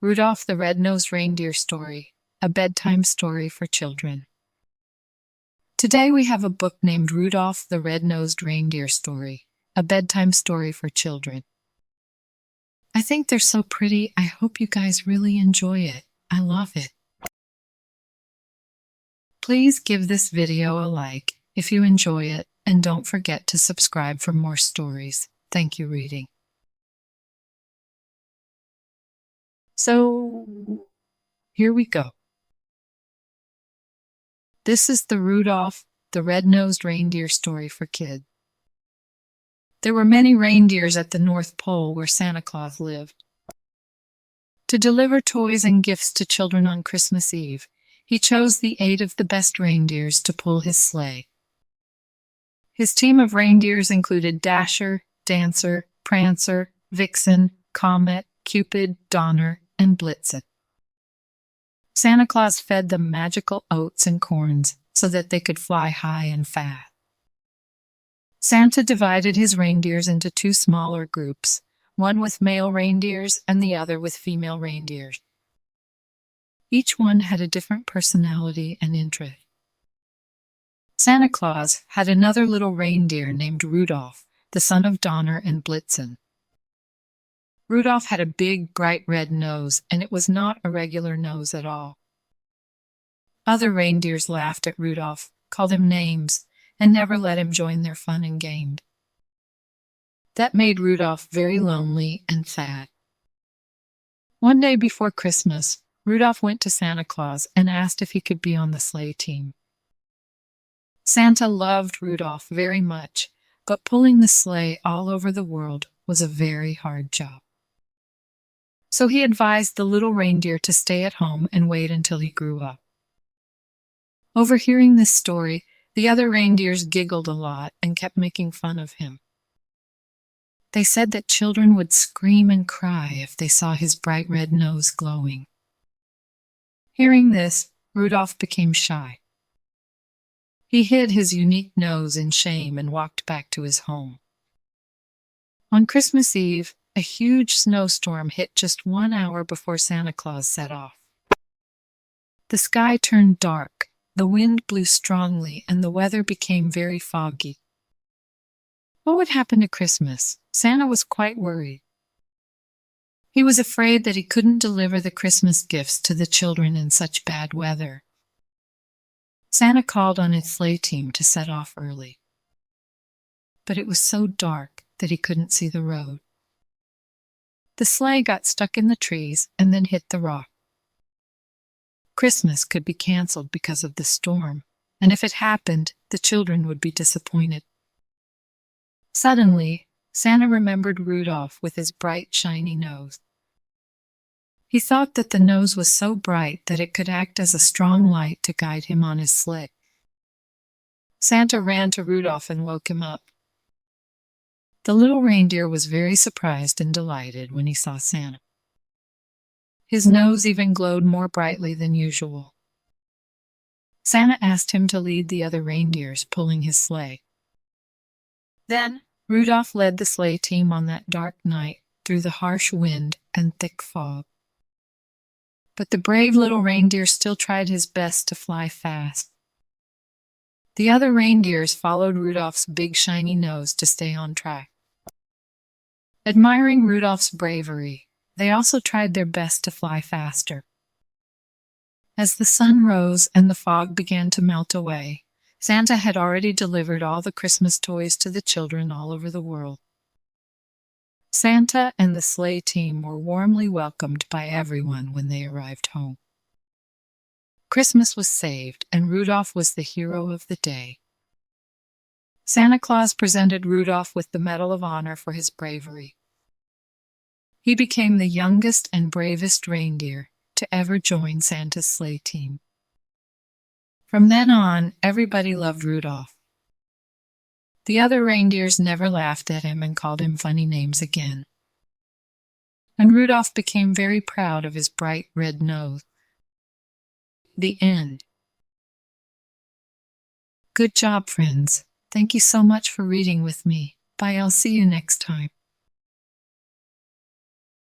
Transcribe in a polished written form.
Rudolph the Red-Nosed Reindeer Story, a bedtime story for children. Today we have a book named Rudolph the Red-Nosed Reindeer Story, a bedtime story for children. I think they're so pretty. I hope you guys really enjoy it. I love it. Please give this video a like if you enjoy it, and don't forget to subscribe for more stories. Thank you, reading. So, here we go. This is the Rudolph the Red-Nosed Reindeer story for kids. There were many reindeers at the North Pole where Santa Claus lived. To deliver toys and gifts to children on Christmas Eve, he chose the 8 of the best reindeers to pull his sleigh. His team of reindeers included Dasher, Dancer, Prancer, Vixen, Comet, Cupid, Donner, and Blitzen. Santa Claus fed them magical oats and corns so that they could fly high and fast. Santa divided his reindeers into 2 smaller groups, one with male reindeers and the other with female reindeers. Each one had a different personality and interest. Santa Claus had another little reindeer named Rudolph, the son of Donner and Blitzen. Rudolph had a big, bright red nose, and it was not a regular nose at all. Other reindeers laughed at Rudolph, called him names, and never let him join their fun and games. That made Rudolph very lonely and sad. One day before Christmas, Rudolph went to Santa Claus and asked if he could be on the sleigh team. Santa loved Rudolph very much, but pulling the sleigh all over the world was a very hard job. So he advised the little reindeer to stay at home and wait until he grew up. Overhearing this story, the other reindeers giggled a lot and kept making fun of him. They said that children would scream and cry if they saw his bright red nose glowing. Hearing this, Rudolph became shy. He hid his unique nose in shame and walked back to his home. On Christmas Eve, a huge snowstorm hit just 1 hour before Santa Claus set off. The sky turned dark, the wind blew strongly, and the weather became very foggy. What would happen to Christmas? Santa was quite worried. He was afraid that he couldn't deliver the Christmas gifts to the children in such bad weather. Santa called on his sleigh team to set off early. But it was so dark that he couldn't see the road. The sleigh got stuck in the trees and then hit the rock. Christmas could be canceled because of the storm, and if it happened, the children would be disappointed. Suddenly, Santa remembered Rudolph with his bright, shiny nose. He thought that the nose was so bright that it could act as a strong light to guide him on his sleigh. Santa ran to Rudolph and woke him up. The little reindeer was very surprised and delighted when he saw Santa. His nose even glowed more brightly than usual. Santa asked him to lead the other reindeers pulling his sleigh. Then, Rudolph led the sleigh team on that dark night through the harsh wind and thick fog. But the brave little reindeer still tried his best to fly fast. The other reindeers followed Rudolph's big shiny nose to stay on track. Admiring Rudolph's bravery, they also tried their best to fly faster. As the sun rose and the fog began to melt away, Santa had already delivered all the Christmas toys to the children all over the world. Santa and the sleigh team were warmly welcomed by everyone when they arrived home. Christmas was saved, and Rudolph was the hero of the day. Santa Claus presented Rudolph with the Medal of Honor for his bravery. He became the youngest and bravest reindeer to ever join Santa's sleigh team. From then on, everybody loved Rudolph. The other reindeers never laughed at him and called him funny names again. And Rudolph became very proud of his bright red nose. The end. Good job, friends. Thank you so much for reading with me. Bye, I'll see you next time.